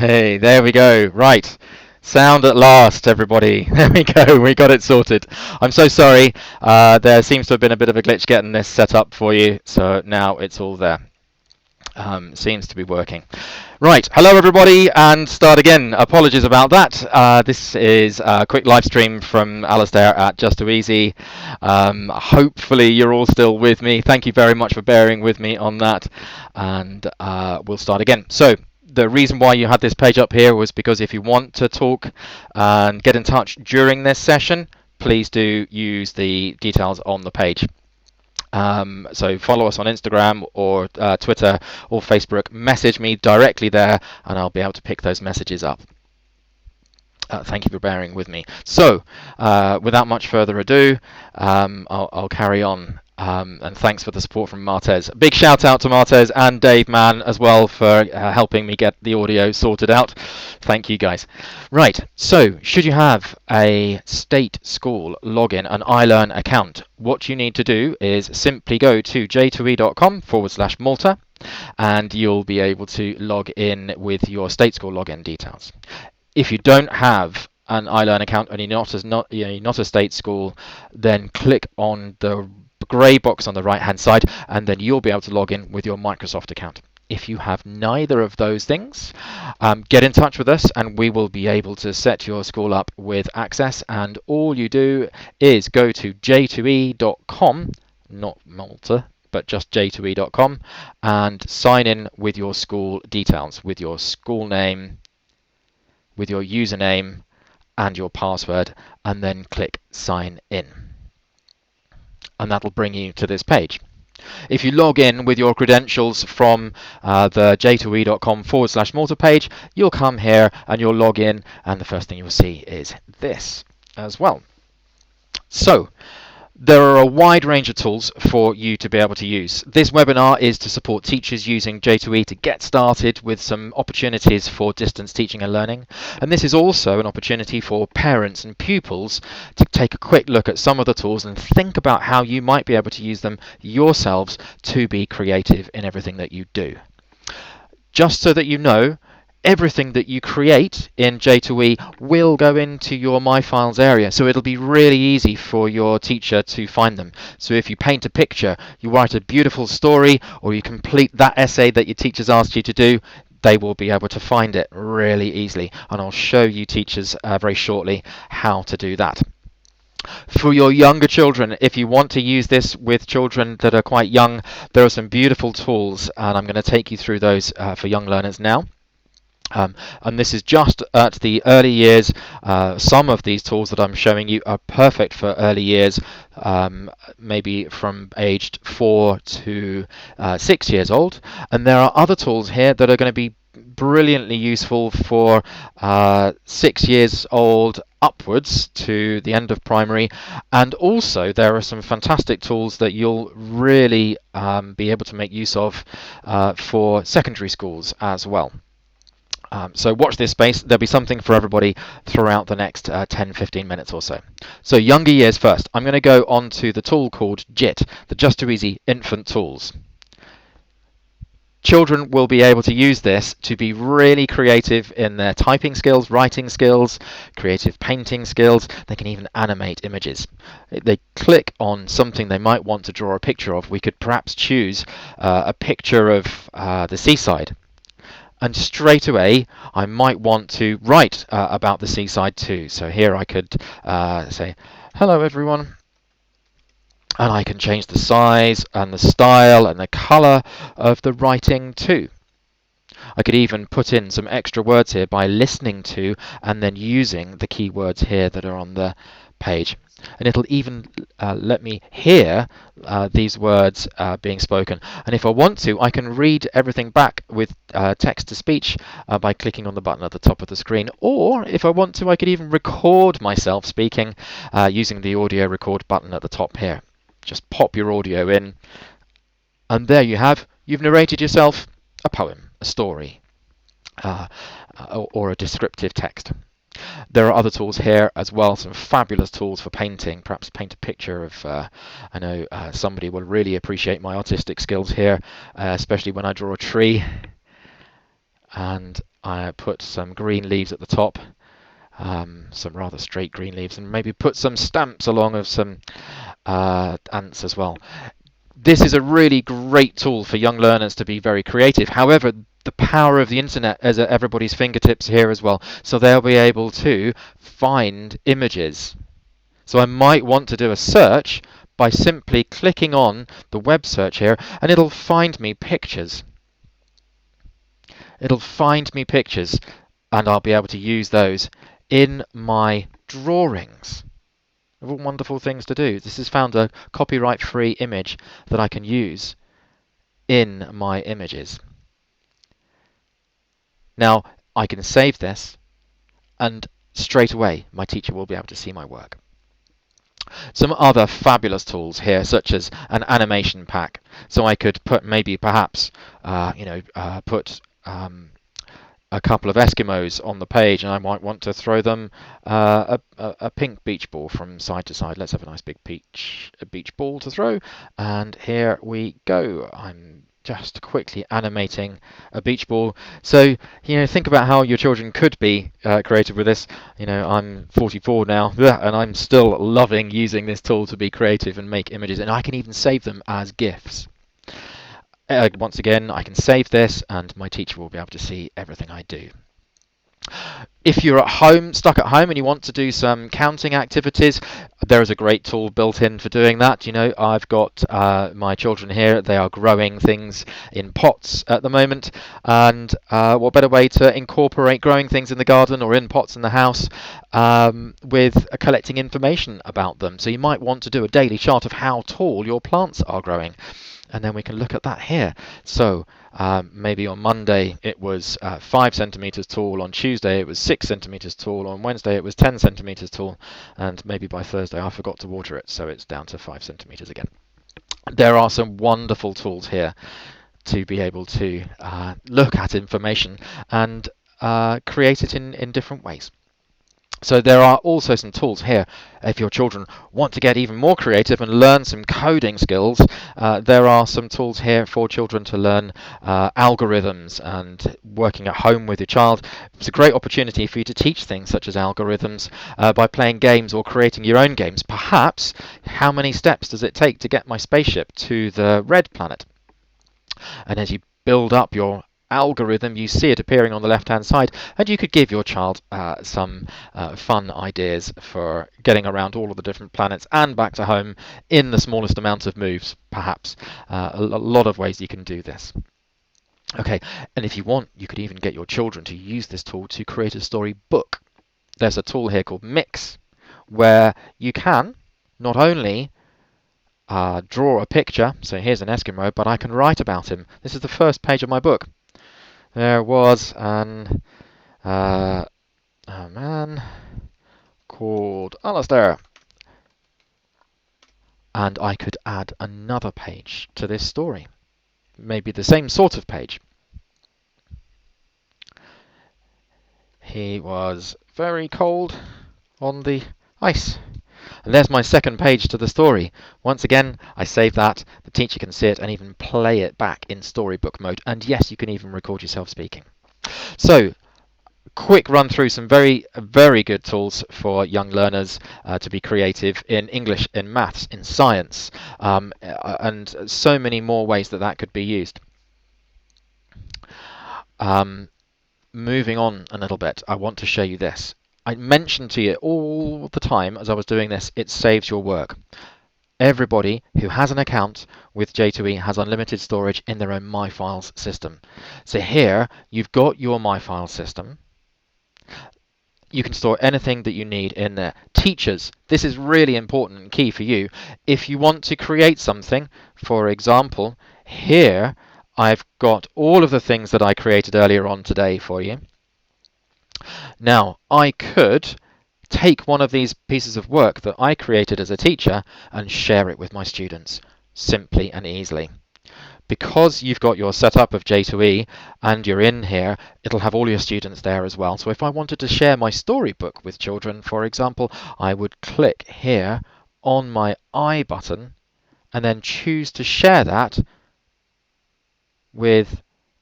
Hey, there we go. Right. Sound at last, everybody. There we go. We got it sorted. I'm so sorry. There seems to have been a bit of a glitch getting this set up for you. So now it's all there. Seems to be working. Right. Hello, everybody, and start again. Apologies about that. This is a quick live stream from Alistair at Just Too Easy. Hopefully, you're all still with me. Thank you very much for bearing with me on that. And we'll start again. So, the reason why you had this page up here was because if you want to talk and get in touch during this session, please do use the details on the page. So follow us on Instagram or Twitter or Facebook. Message me directly there, and I'll be able to pick those messages up. Thank you for bearing with me. So, without much further ado, I'll carry on. And thanks for the support from Martez. Big shout out to Martez and Dave Mann as well for helping me get the audio sorted out. Thank you guys. Right, so should you have a state school login, an iLearn account, what you need to do is simply go to j2e.com/Malta and you'll be able to log in with your state school login details. If you don't have an iLearn account and you're not a state school, then click on the grey box on the right hand side and then you'll be able to log in with your Microsoft account. If you have neither of those things, get in touch with us and we will be able to set your school up with access. And all you do is go to j2e.com, not Malta, but just j2e.com, and sign in with your school details, with your school name, with your username and your password, and then click sign in. And that'll bring you to this page. If you log in with your credentials from the j2e.com/Malta page, you'll come here and you'll log in, and the first thing you'll see is this as well. So, there are a wide range of tools for you to be able to use. This webinar is to support teachers using J2E to get started with some opportunities for distance teaching and learning. And this is also an opportunity for parents and pupils to take a quick look at some of the tools and think about how you might be able to use them yourselves to be creative in everything that you do. Just so that you know, everything that you create in J2E will go into your My Files area, so it'll be really easy for your teacher to find them. So if you paint a picture, you write a beautiful story, or you complete that essay that your teachers asked you to do, they will be able to find it really easily. And I'll show you teachers very shortly how to do that. For your younger children, if you want to use this with children that are quite young, there are some beautiful tools, and I'm going to take you through those for young learners now. And this is just at the early years. Some of these tools that I'm showing you are perfect for early years, maybe from aged 4 to 6 years old. And there are other tools here that are going to be brilliantly useful for 6 years old upwards to the end of primary. And also there are some fantastic tools that you'll really be able to make use of for secondary schools as well. So watch this space. There'll be something for everybody throughout the next 10-15 minutes or so. So younger years first. I'm going to go on to the tool called JIT, the Just Too Easy Infant Tools. Children will be able to use this to be really creative in their typing skills, writing skills, creative painting skills. They can even animate images. They click on something they might want to draw a picture of. We could perhaps choose a picture of the seaside. And straight away, I might want to write about the seaside too. So here I could say, hello everyone. And I can change the size and the style and the colour of the writing too. I could even put in some extra words here by listening to and then using the keywords here that are on the page. And it'll even let me hear these words being spoken. And if I want to, I can read everything back with text-to-speech by clicking on the button at the top of the screen. Or if I want to, I could even record myself speaking using the audio record button at the top here. Just pop your audio in, and there you have. You've narrated yourself a poem, a story, or a descriptive text. There are other tools here as well, some fabulous tools for painting. Perhaps paint a picture of, I know somebody will really appreciate my artistic skills here, especially when I draw a tree. And I put some green leaves at the top, some rather straight green leaves, and maybe put some stamps along of some ants as well. This is a really great tool for young learners to be very creative. However, the power of the internet is at everybody's fingertips here as well, so they'll be able to find images. So I might want to do a search by simply clicking on the web search here, and it'll find me pictures. It'll find me pictures, and I'll be able to use those in my drawings. All wonderful things to do. This has found a copyright-free image that I can use in my images. Now, I can save this, and straight away my teacher will be able to see my work. Some other fabulous tools here, such as an animation pack. So I could put maybe perhaps, put a couple of Eskimos on the page, and I might want to throw them a pink beach ball from side to side. Let's have a nice big beach ball to throw, and here we go. I'm just quickly animating a beach ball. So, think about how your children could be creative with this. I'm 44 now, and I'm still loving using this tool to be creative and make images, and I can even save them as GIFs. Once again, I can save this, and my teacher will be able to see everything I do. If you're stuck at home, and you want to do some counting activities, there is a great tool built in for doing that. I've got my children here. They are growing things in pots at the moment, and what better way to incorporate growing things in the garden or in pots in the house with collecting information about them. So you might want to do a daily chart of how tall your plants are growing. And then we can look at that here. So maybe on Monday it was 5 centimeters tall, on Tuesday it was 6 centimeters tall, on Wednesday it was 10 centimeters tall, and maybe by Thursday I forgot to water it, so it's down to 5 centimeters again. There are some wonderful tools here to be able to look at information and create it in different ways. So there are also some tools here. If your children want to get even more creative and learn some coding skills, there are some tools here for children to learn algorithms and working at home with your child. It's a great opportunity for you to teach things such as algorithms by playing games or creating your own games. Perhaps, how many steps does it take to get my spaceship to the red planet? And as you build up your algorithm, you see it appearing on the left hand side, and you could give your child some fun ideas for getting around all of the different planets and back to home in the smallest amount of moves, perhaps. A lot of ways you can do this. Okay, and if you want, you could even get your children to use this tool to create a story book. There's a tool here called Mix, where you can not only draw a picture, so here's an Eskimo, but I can write about him. This is the first page of my book. There was a man called Alistair, and I could add another page to this story, maybe the same sort of page. He was very cold on the ice. And there's my second page to the story. Once again, I save that, the teacher can see it and even play it back in storybook mode. And yes, you can even record yourself speaking. So, quick run through some very, very good tools for young learners to be creative in English, in maths, in science, and so many more ways that could be used. Moving on a little bit, I want to show you this. I mentioned to you all the time as I was doing this, it saves your work. Everybody who has an account with J2E has unlimited storage in their own MyFiles system. So here, you've got your MyFiles system. You can store anything that you need in there. Teachers, this is really important and key for you. If you want to create something, for example, here I've got all of the things that I created earlier on today for you. Now, I could take one of these pieces of work that I created as a teacher and share it with my students, simply and easily. Because you've got your setup of J2E and you're in here, it'll have all your students there as well. So if I wanted to share my storybook with children, for example, I would click here on my I button and then choose to share that with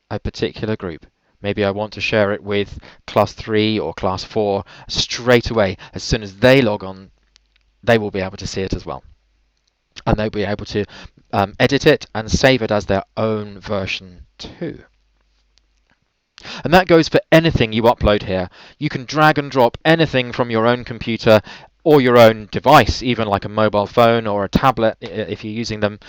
a particular group. Maybe I want to share it with class 3 or class 4 straight away. As soon as they log on, they will be able to see it as well. And they'll be able to edit it and save it as their own version too. And that goes for anything you upload here. You can drag and drop anything from your own computer or your own device, even like a mobile phone or a tablet if you're using them,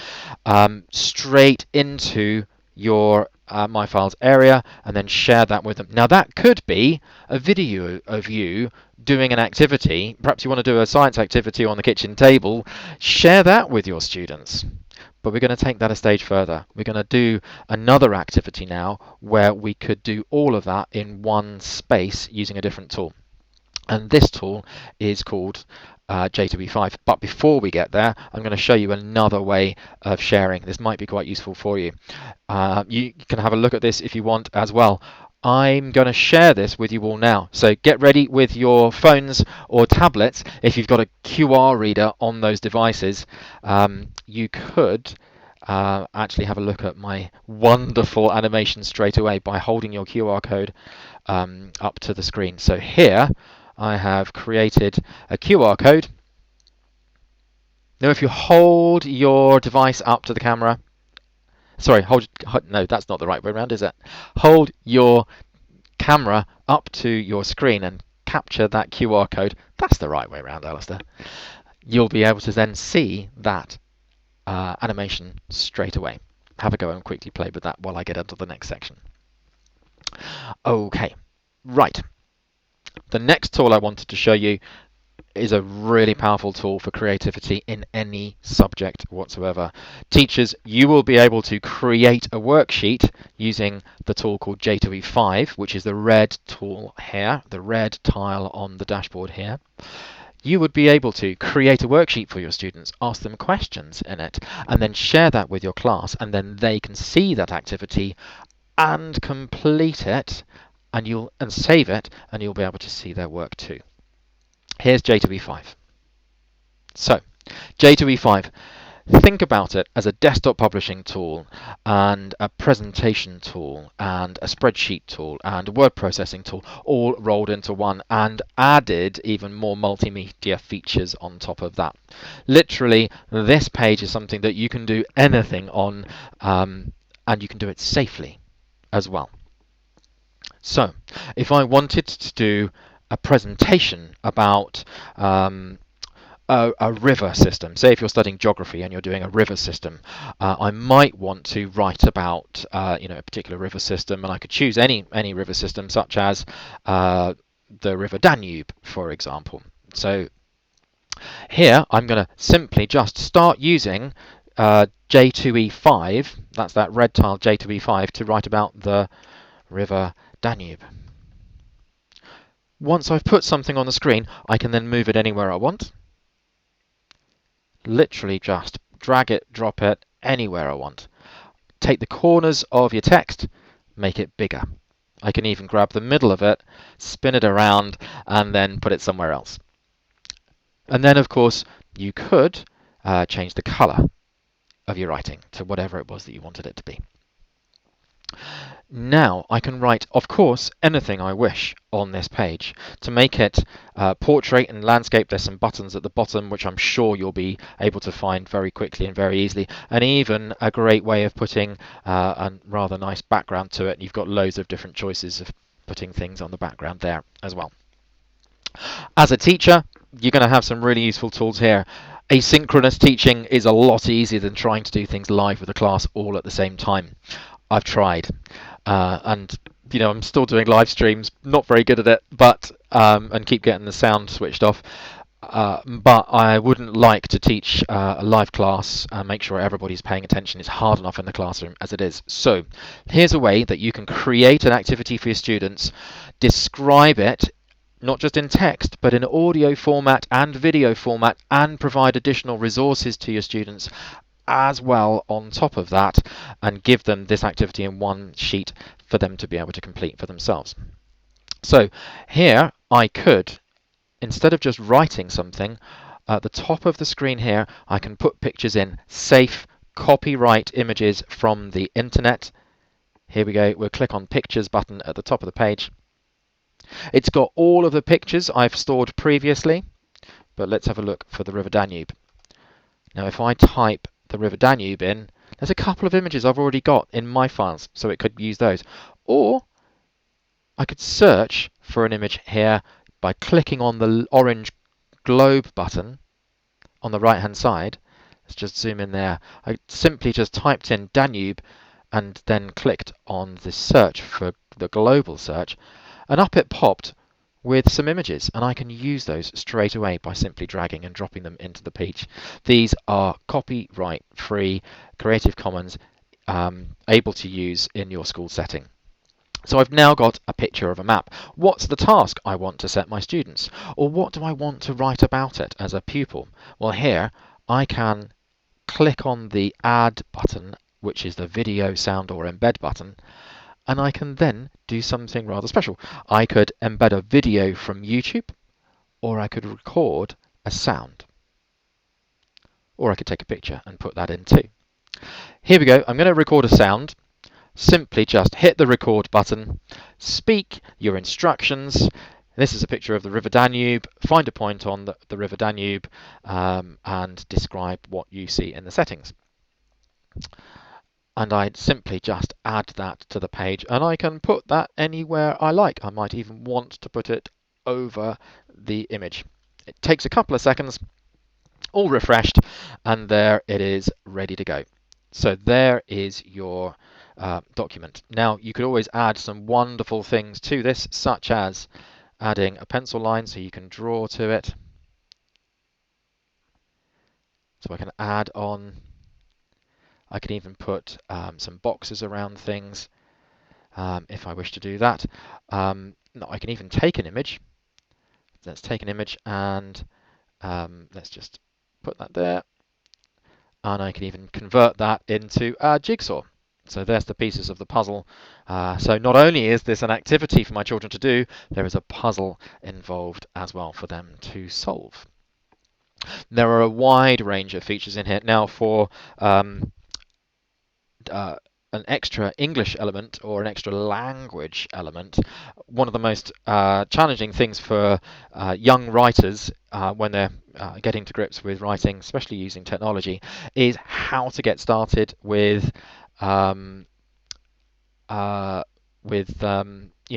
straight into your My Files area and then share that with them. Now that could be a video of you doing an activity. Perhaps you want to do a science activity on the kitchen table. Share that with your students. But we're going to take that a stage further. We're going to do another activity now where we could do all of that in one space using a different tool. And this tool is called J2E5. But before we get there, I'm going to show you another way of sharing. This might be quite useful for you. You can have a look at this if you want as well. I'm going to share this with you all now. So get ready with your phones or tablets. If you've got a QR reader on those devices, you could actually have a look at my wonderful animation straight away by holding your QR code up to the screen. So here I have created a QR code. Now if you hold your device up to the camera, sorry, no, that's not the right way around, is it? Hold your camera up to your screen and capture that QR code. That's the right way around, Alistair. You'll be able to then see that animation straight away. Have a go and quickly play with that while I get into the next section. Okay, right. The next tool I wanted to show you is a really powerful tool for creativity in any subject whatsoever. Teachers, you will be able to create a worksheet using the tool called J2E5, which is the red tool here, the red tile on the dashboard here. You would be able to create a worksheet for your students, ask them questions in it, and then share that with your class, and then they can see that activity and complete it, and save it, and you'll be able to see their work too. Here's J2E5. So, J2E5, think about it as a desktop publishing tool and a presentation tool and a spreadsheet tool and a word processing tool all rolled into one and added even more multimedia features on top of that. Literally, this page is something that you can do anything on and you can do it safely as well. So, if I wanted to do a presentation about a river system, say if you're studying geography and you're doing a river system, I might want to write about a particular river system, and I could choose any river system, such as the River Danube, for example. So here I'm going to simply just start using J2E5, that's that red tile J2E5, to write about the River Danube. Once I've put something on the screen, I can then move it anywhere I want. Literally just drag it, drop it anywhere I want. Take the corners of your text, make it bigger. I can even grab the middle of it, spin it around, and then put it somewhere else. And then, of course, you could change the colour of your writing to whatever it was that you wanted it to be. Now I can write, of course, anything I wish on this page. To make it portrait and landscape, there's some buttons at the bottom which I'm sure you'll be able to find very quickly and very easily, and even a great way of putting a rather nice background to it. You've got loads of different choices of putting things on the background there as well. As a teacher, you're going to have some really useful tools here. Asynchronous teaching is a lot easier than trying to do things live with a class all at the same time. I've tried, and I'm still doing live streams, not very good at it, but and keep getting the sound switched off. But I wouldn't like to teach a live class and make sure everybody's paying attention. It's hard enough in the classroom as it is. So here's a way that you can create an activity for your students, describe it not just in text, but in audio format and video format, and provide additional resources to your students as well on top of that, and give them this activity in one sheet for them to be able to complete for themselves. So here I could, instead of just writing something, at the top of the screen here I can put pictures in, safe copyright images from the internet Here we go. We'll click on Pictures button at the top of the page. It's got all of the pictures I've stored previously, but let's have a look for the River Danube. Now if I type the River Danube in, there's a couple of images I've already got in my files, so it could use those. Or I could search for an image here by clicking on the orange globe button on the right hand side. Let's just zoom in there. I simply just typed in Danube and then clicked on the search for the global search, and up it popped with some images, and I can use those straight away by simply dragging and dropping them into the page. These are copyright free, Creative Commons, able to use in your school setting. So I've now got a picture of a map. What's the task I want to set my students? Or what do I want to write about it as a pupil? Well, here I can click on the Add button, which is the video, sound or embed button, and I can then do something rather special. I could embed a video from YouTube, or I could record a sound, or I could take a picture and put that in too. Here we go. I'm going to record a sound. Simply just hit the record button, speak your instructions. This is a picture of the River Danube. Find a point on the River Danube and describe what you see in the settings. And I'd simply just add that to the page, and I can put that anywhere I like. I might even want to put it over the image. It takes a couple of seconds, all refreshed, and there it is ready to go. So there is your document. Now you could always add some wonderful things to this, such as adding a pencil line so you can draw to it. So I can add on, I can even put some boxes around things if I wish to do that. No, I can even take an image. Let's take an image and let's just put that there. And I can even convert that into a jigsaw. So there's the pieces of the puzzle. So not only is this an activity for my children to do, there is a puzzle involved as well for them to solve. There are a wide range of features in here. Now for an extra English element or an extra language element, one of the most challenging things for young writers when they're getting to grips with writing, especially using technology, is how to get started with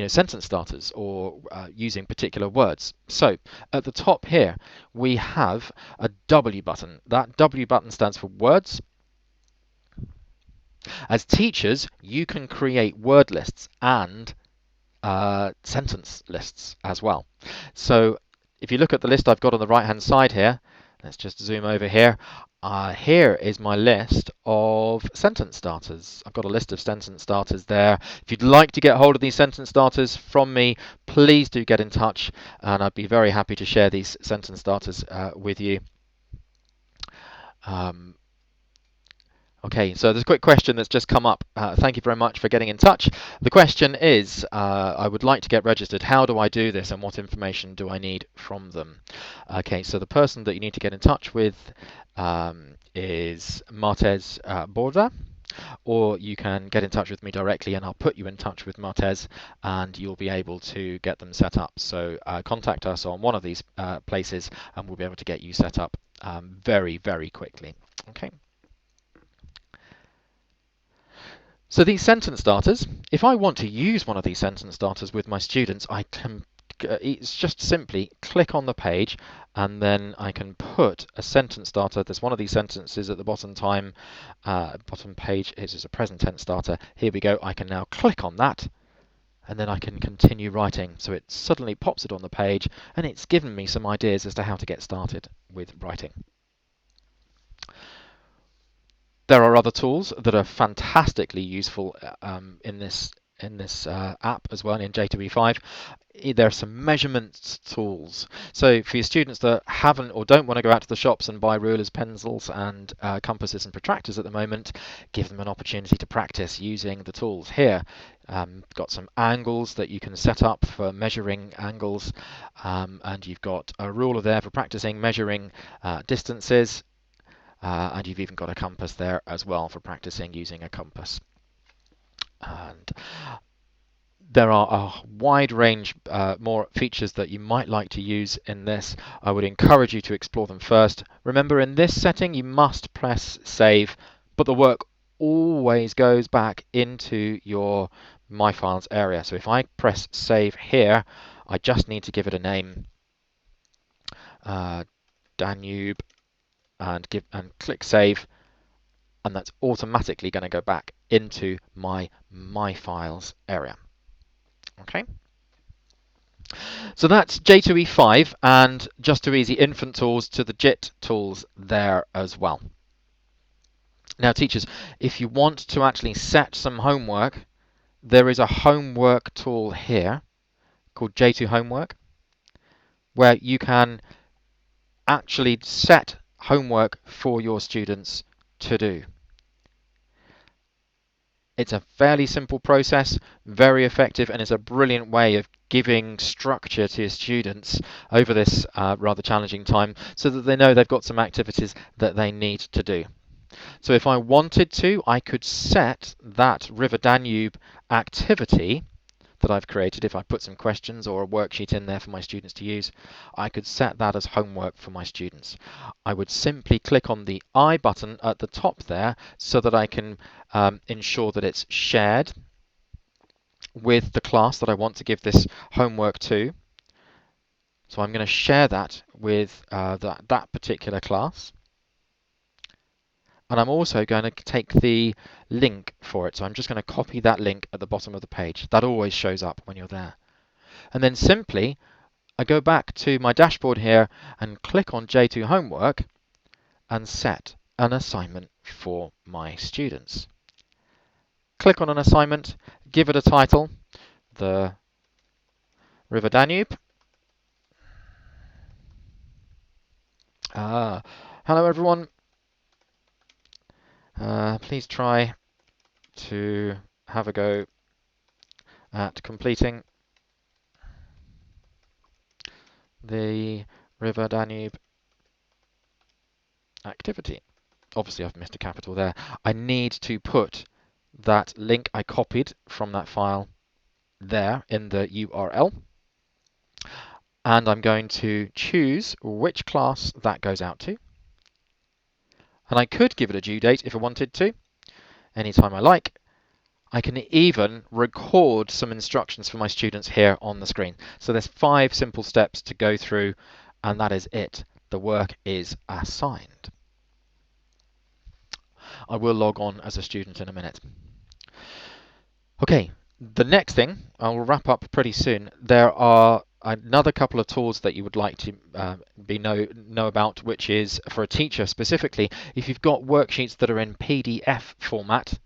sentence starters or using particular words. So at the top here we have a W button. That W button stands for words. As teachers, you can create word lists and sentence lists as well. So if you look at the list I've got on the right hand side here, let's just zoom over here. Here is my list of sentence starters. I've got a list of sentence starters there. If you'd like to get hold of these sentence starters from me, please do get in touch, and I'd be very happy to share these sentence starters with you. Okay, so there's a quick question that's just come up. Thank you very much for getting in touch. The question is, I would like to get registered. How do I do this, and what information do I need from them? Okay, so the person that you need to get in touch with is Martez Borda, or you can get in touch with me directly and I'll put you in touch with Martez and you'll be able to get them set up. So contact us on one of these places and we'll be able to get you set up very, very quickly. Okay. So these sentence starters, if I want to use one of these sentence starters with my students, I can it's just simply click on the page and then I can put a sentence starter. There's one of these sentences at the bottom page. It is a present tense starter. Here we go. I can now click on that and then I can continue writing. So it suddenly pops it on the page and it's given me some ideas as to how to get started with writing. There are other tools that are fantastically useful in this app as well, in J2E5. There are some measurement tools. So for your students that haven't or don't want to go out to the shops and buy rulers, pencils and compasses and protractors at the moment, give them an opportunity to practice using the tools. Here, got some angles that you can set up for measuring angles, and you've got a ruler there for practicing measuring distances. And you've even got a compass there as well for practicing using a compass. And there are a wide range more features that you might like to use in this. I would encourage you to explore them first. Remember, in this setting, you must press save, but the work always goes back into your My Files area. So if I press save here, I just need to give it a name, Danube, and click save, and that's automatically going to go back into my Files area. Okay. So that's J2E5 and Just Too Easy infant tools to the JIT tools there as well. Now teachers, if you want to actually set some homework, there is a homework tool here called J2 Homework, where you can actually set homework for your students to do. It's a fairly simple process, very effective, and it's a brilliant way of giving structure to your students over this rather challenging time so that they know they've got some activities that they need to do. So if I wanted to, I could set that River Danube activity that I've created. If I put some questions or a worksheet in there for my students to use, I could set that as homework for my students. I would simply click on the I button at the top there so that I can ensure that it's shared with the class that I want to give this homework to. So I'm going to share that with that particular class. And I'm also going to take the link for it. So I'm just going to copy that link at the bottom of the page. That always shows up when you're there. And then simply, I go back to my dashboard here and click on J2 Homework and set an assignment for my students. Click on an assignment, give it a title, the River Danube. Hello everyone. Please try to have a go at completing the River Danube activity. Obviously I've missed a capital there. I need to put that link I copied from that file there in the URL. And I'm going to choose which class that goes out to. And I could give it a due date if I wanted to, anytime I like. I can even record some instructions for my students here on the screen. So there's 5 simple steps to go through, and that is it. The work is assigned. I will log on as a student in a minute. Okay, the next thing, I'll wrap up pretty soon. There are another couple of tools that you would like to know about, which is for a teacher specifically. If you've got worksheets that are in PDF format,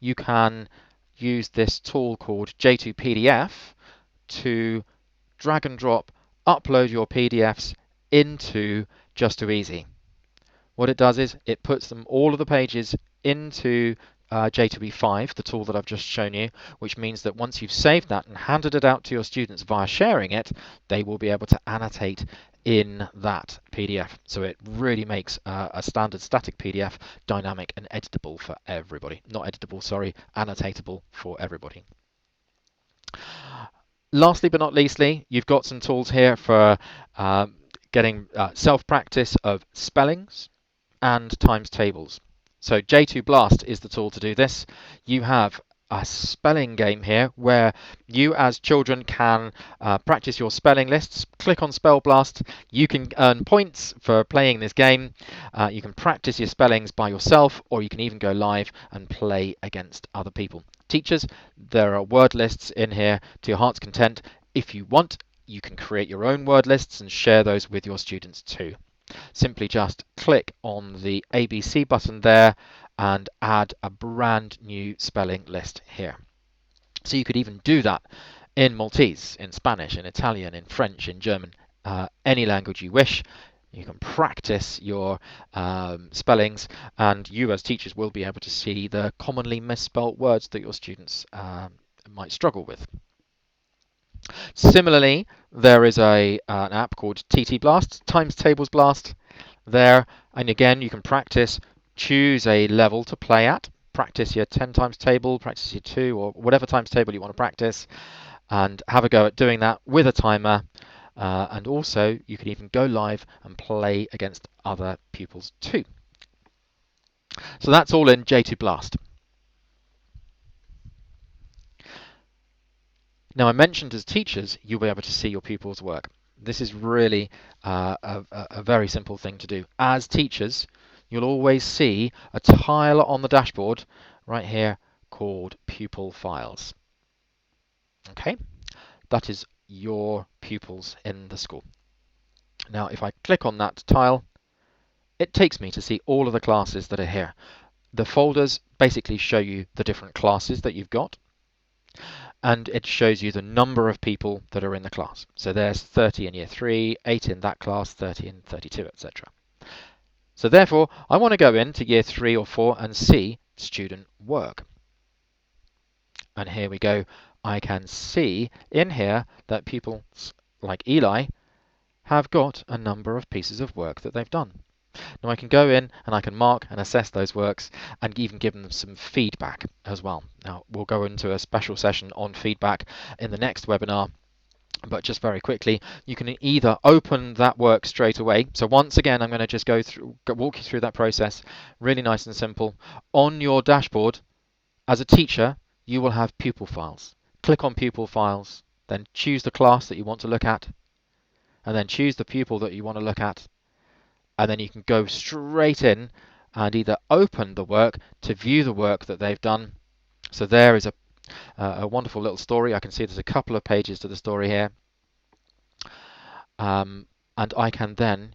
you can use this tool called J2 PDF to drag and drop, upload your PDFs into Just Too Easy. What it does is it puts them all of the pages into J2E5, the tool that I've just shown you, which means that once you've saved that and handed it out to your students via sharing it, they will be able to annotate in that PDF. So it really makes a standard static PDF dynamic and editable for everybody. Not editable, sorry, annotatable for everybody. Lastly but not leastly, you've got some tools here for getting self-practice of spellings and times tables. So J2 Blast is the tool to do this. You have a spelling game here where you as children can practice your spelling lists. Click on Spell Blast. You can earn points for playing this game. You can practice your spellings by yourself, or you can even go live and play against other people. Teachers, there are word lists in here to your heart's content. If you want, you can create your own word lists and share those with your students too. Simply just click on the ABC button there and add a brand new spelling list here. So you could even do that in Maltese, in Spanish, in Italian, in French, in German, any language you wish. You can practice your spellings, and you as teachers will be able to see the commonly misspelt words that your students might struggle with. Similarly, there is an app called TT Blast, Times Tables Blast there, and again you can practice, choose a level to play at, practice your 10 times table, practice your 2, or whatever times table you want to practice, and have a go at doing that with a timer. And also, you can even go live and play against other pupils too. So that's all in J2 Blast. Now, I mentioned as teachers, you'll be able to see your pupils' work. This is really a very simple thing to do. As teachers, you'll always see a tile on the dashboard right here called Pupil Files. Okay, that is your pupils in the school. Now, if I click on that tile, it takes me to see all of the classes that are here. The folders basically show you the different classes that you've got, and it shows you the number of people that are in the class. So there's 30 in year 3, 8 in that class, 30 in 32, etc. So therefore, I want to go into year 3 or 4 and see student work. And here we go. I can see in here that pupils like Eli have got a number of pieces of work that they've done. Now I can go in and I can mark and assess those works and even give them some feedback as well. Now we'll go into a special session on feedback in the next webinar, but just very quickly, you can either open that work straight away. So once again, I'm going to just walk you through that process, really nice and simple. On your dashboard, as a teacher, you will have pupil files. Click on pupil files, then choose the class that you want to look at, and then choose the pupil that you want to look at. And then you can go straight in and either open the work to view the work that they've done. So there is a wonderful little story. I can see there's a couple of pages to the story here. And I can then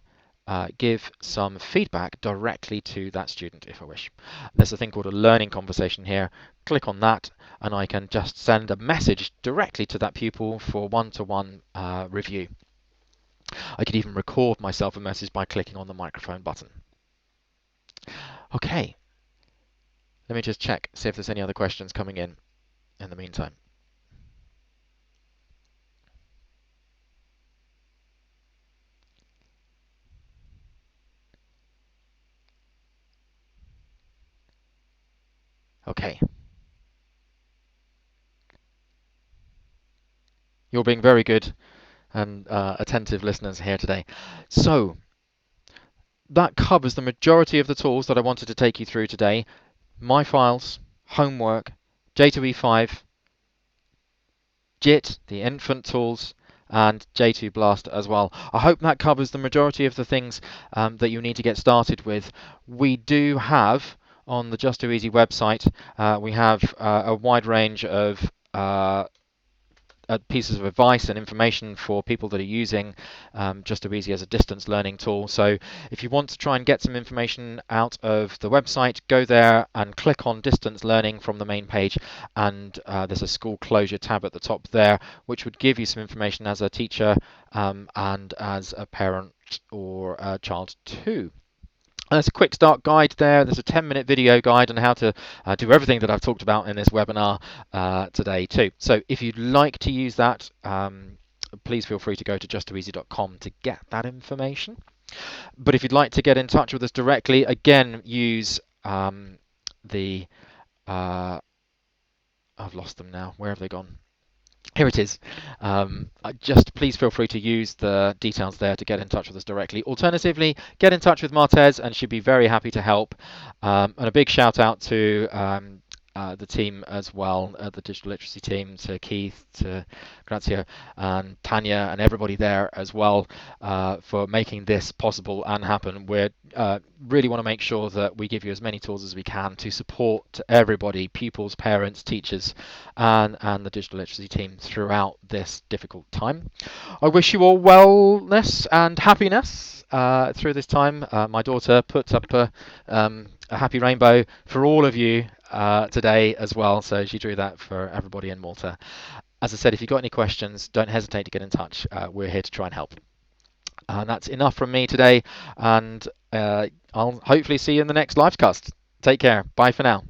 give some feedback directly to that student if I wish. There's a thing called a learning conversation here. Click on that and I can just send a message directly to that pupil for one-to-one review. I could even record myself a message by clicking on the microphone button. Okay, let me just check, see if there's any other questions coming in the meantime. Okay. You're being very good and attentive listeners here today. So that covers the majority of the tools that I wanted to take you through today. My files, homework, J2E5, JIT, the infant tools, and J2 Blast as well. I hope that covers the majority of the things that you need to get started with. We do have on the Just Too Easy website, we have a wide range of pieces of advice and information for people that are using Just Too Easy as a distance learning tool. So if you want to try and get some information out of the website, go there and click on distance learning from the main page, and there's a school closure tab at the top there, which would give you some information as a teacher and as a parent or a child too. There's a quick start guide there. There's a 10-minute video guide on how to do everything that I've talked about in this webinar today too. So if you'd like to use that, please feel free to go to justtooeasy.com to get that information. But if you'd like to get in touch with us directly, again, use the... I've lost them now. Where have they gone? Here it is. Just please feel free to use the details there to get in touch with us directly. Alternatively, get in touch with Martez and she'd be very happy to help. And a big shout out to the team as well, the digital literacy team, to Keith, to Grazia, and Tanya, and everybody there as well for making this possible and happen. We really want to make sure that we give you as many tools as we can to support everybody, pupils, parents, teachers, and the digital literacy team throughout this difficult time. I wish you all wellness and happiness through this time. My daughter puts up a happy rainbow for all of you today as well, so she drew that for everybody in Malta. As I said, if you've got any questions, don't hesitate to get in touch. We're here to try and help. And that's enough from me today, and I'll hopefully see you in the next livecast. Take care. Bye for now.